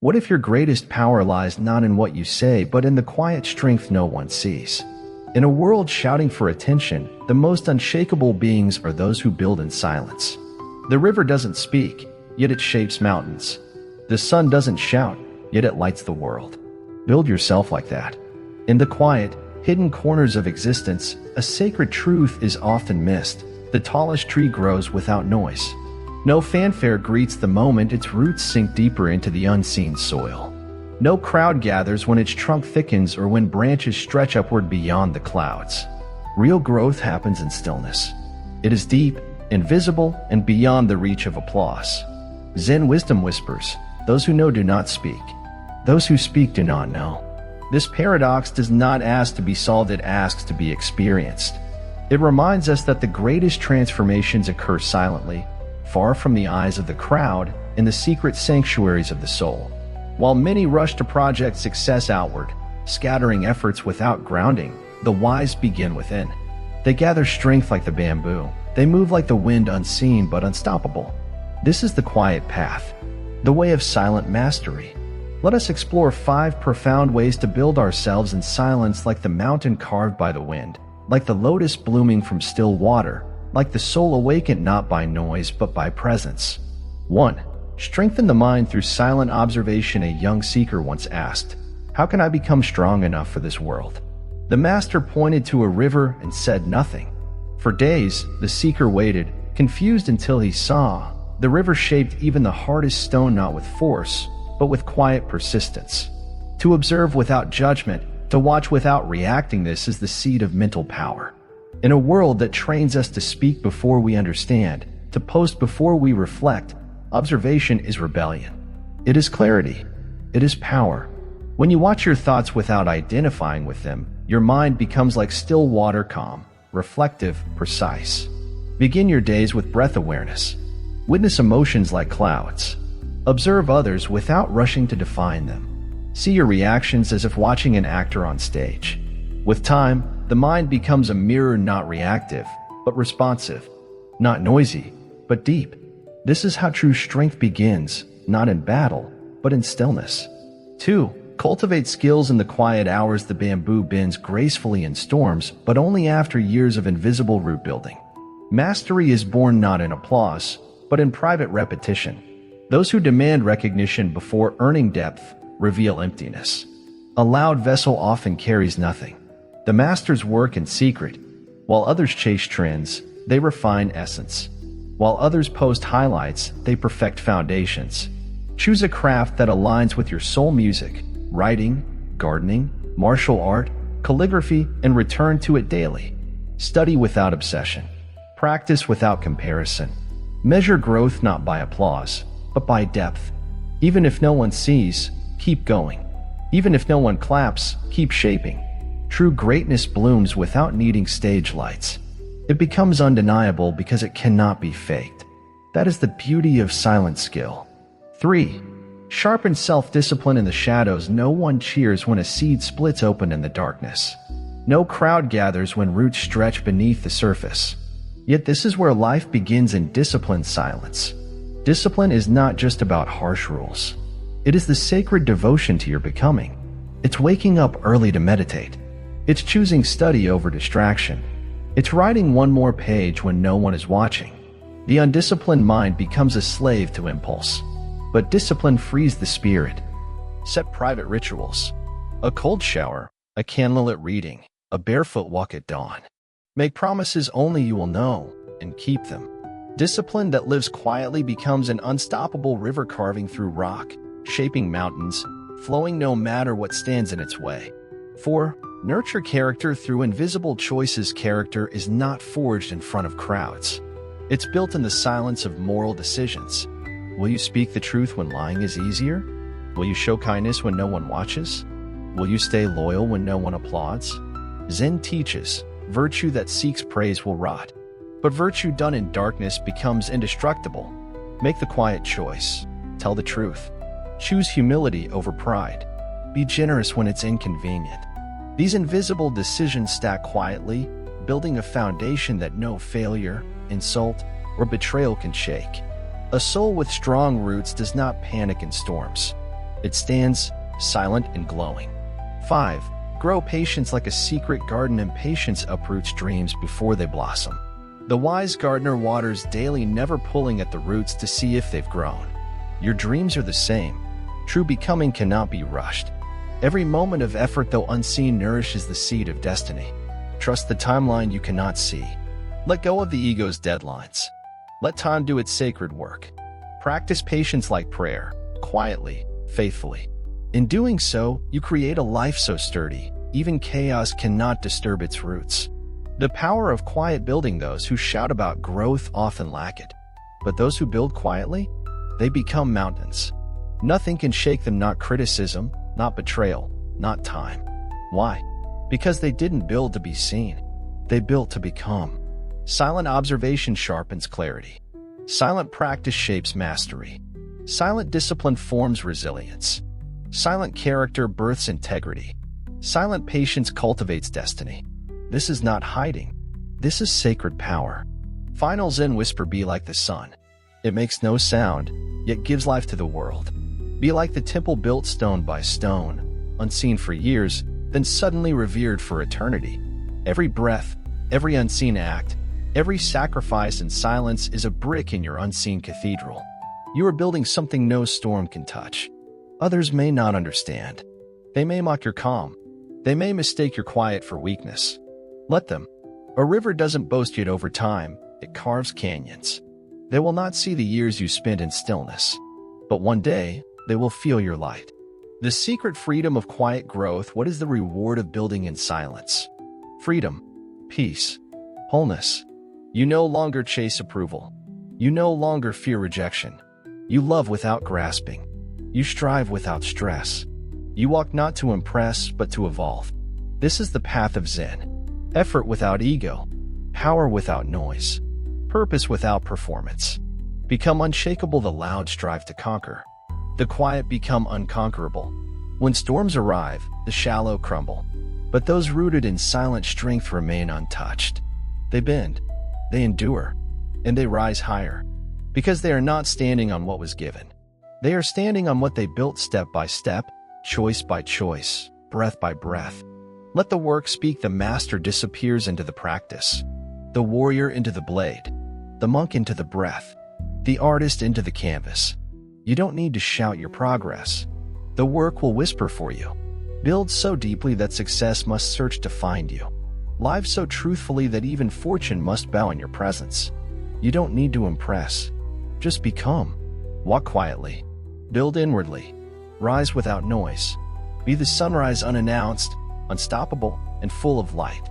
What if your greatest power lies not in what you say, but in the quiet strength no one sees? In a world shouting for attention, the most unshakable beings are those who build in silence. The river doesn't speak, yet it shapes mountains. The sun doesn't shout, yet it lights the world. Build yourself like that. In the quiet, hidden corners of existence, a sacred truth is often missed. The tallest tree grows without noise. No fanfare greets the moment its roots sink deeper into the unseen soil. No crowd gathers when its trunk thickens or when branches stretch upward beyond the clouds. Real growth happens in stillness. It is deep, invisible, and beyond the reach of applause. Zen wisdom whispers, "Those who know do not speak. Those who speak do not know." This paradox does not ask to be solved, it asks to be experienced. It reminds us that the greatest transformations occur silently, far from the eyes of the crowd, in the secret sanctuaries of the soul. While many rush to project success outward, scattering efforts without grounding, the wise begin within. They gather strength like the bamboo. They move like the wind, unseen but unstoppable. This is the quiet path, the way of silent mastery. Let us explore 5 profound ways to build ourselves in silence, like the mountain carved by the wind, like the lotus blooming from still water, like the soul awakened not by noise but by presence. 1. Strengthen the mind through silent observation. A young seeker once asked, "How can I become strong enough for this world?" The master pointed to a river and said nothing. For days, the seeker waited, confused, until he saw the river shaped even the hardest stone, not with force, but with quiet persistence. To observe without judgment, to watch without reacting, this is the seed of mental power. In a world that trains us to speak before we understand, to post before we reflect, observation is rebellion. It is clarity. It is power. When you watch your thoughts without identifying with them, your mind becomes like still water, calm, reflective, precise. Begin your days with breath awareness. Witness emotions like clouds. Observe others without rushing to define them. See your reactions as if watching an actor on stage. With time, the mind becomes a mirror, not reactive, but responsive. Not noisy, but deep. This is how true strength begins, not in battle, but in stillness. 2. Cultivate skills in the quiet hours. The bamboo bends gracefully in storms, but only after years of invisible root building. Mastery is born not in applause, but in private repetition. Those who demand recognition before earning depth reveal emptiness. A loud vessel often carries nothing. The masters work in secret. While others chase trends, they refine essence. While others post highlights, they perfect foundations. Choose a craft that aligns with your soul: music, writing, gardening, martial art, calligraphy, and return to it daily. Study without obsession. Practice without comparison. Measure growth not by applause, but by depth. Even if no one sees, keep going. Even if no one claps, keep shaping. True greatness blooms without needing stage lights. It becomes undeniable because it cannot be faked. That is the beauty of silent skill. 3. Sharpen self-discipline in the shadows. No one cheers when a seed splits open in the darkness. No crowd gathers when roots stretch beneath the surface. Yet this is where life begins, in disciplined silence. Discipline is not just about harsh rules. It is the sacred devotion to your becoming. It's waking up early to meditate. It's choosing study over distraction. It's writing one more page when no one is watching. The undisciplined mind becomes a slave to impulse. But discipline frees the spirit. Set private rituals. A cold shower, a candlelit reading, a barefoot walk at dawn. Make promises only you will know, and keep them. Discipline that lives quietly becomes an unstoppable river, carving through rock, shaping mountains, flowing no matter what stands in its way. 4. Nurture character through invisible choices. Character is not forged in front of crowds. It's built in the silence of moral decisions. Will you speak the truth when lying is easier? Will you show kindness when no one watches? Will you stay loyal when no one applauds? Zen teaches, virtue that seeks praise will rot, but virtue done in darkness becomes indestructible. Make the quiet choice. Tell the truth. Choose humility over pride. Be generous when it's inconvenient. These invisible decisions stack quietly, building a foundation that no failure, insult, or betrayal can shake. A soul with strong roots does not panic in storms. It stands silent and glowing. 5. Grow patience like a secret garden, and patience uproots dreams before they blossom. The wise gardener waters daily, never pulling at the roots to see if they've grown. Your dreams are the same. True becoming cannot be rushed. Every moment of effort, though unseen, nourishes the seed of destiny. Trust the timeline you cannot see. Let go of the ego's deadlines. Let time do its sacred work. Practice patience like prayer, quietly, faithfully. In doing so, you create a life so sturdy, even chaos cannot disturb its roots. The power of quiet building. Those who shout about growth often lack it. But those who build quietly, they become mountains. Nothing can shake them, not criticism, not betrayal, not time. Why? Because they didn't build to be seen. They built to become. Silent observation sharpens clarity. Silent practice shapes mastery. Silent discipline forms resilience. Silent character births integrity. Silent patience cultivates destiny. This is not hiding. This is sacred power. Final Zen whisper: be like the sun. It makes no sound, yet gives life to the world. Be like the temple built stone by stone, unseen for years, then suddenly revered for eternity. Every breath, every unseen act, every sacrifice and silence is a brick in your unseen cathedral. You are building something no storm can touch. Others may not understand. They may mock your calm. They may mistake your quiet for weakness. Let them. A river doesn't boast, yet over time, it carves canyons. They will not see the years you spent in stillness. But one day, they will feel your light. The secret freedom of quiet growth. What is the reward of building in silence? Freedom, peace, wholeness. You no longer chase approval. You no longer fear rejection. You love without grasping. You strive without stress. You walk not to impress, but to evolve. This is the path of Zen. Effort without ego. Power without noise. Purpose without performance. Become unshakable. The loud strive to conquer. The quiet become unconquerable. When storms arrive, the shallow crumble. But those rooted in silent strength remain untouched. They bend, they endure, and they rise higher. Because they are not standing on what was given. They are standing on what they built, step by step, choice by choice, breath by breath. Let the work speak. The master disappears into the practice. The warrior into the blade. The monk into the breath. The artist into the canvas. You don't need to shout your progress. The work will whisper for you. Build so deeply that success must search to find you. Live so truthfully that even fortune must bow in your presence. You don't need to impress. Just become. Walk quietly. Build inwardly. Rise without noise. Be the sunrise, unannounced, unstoppable, and full of light.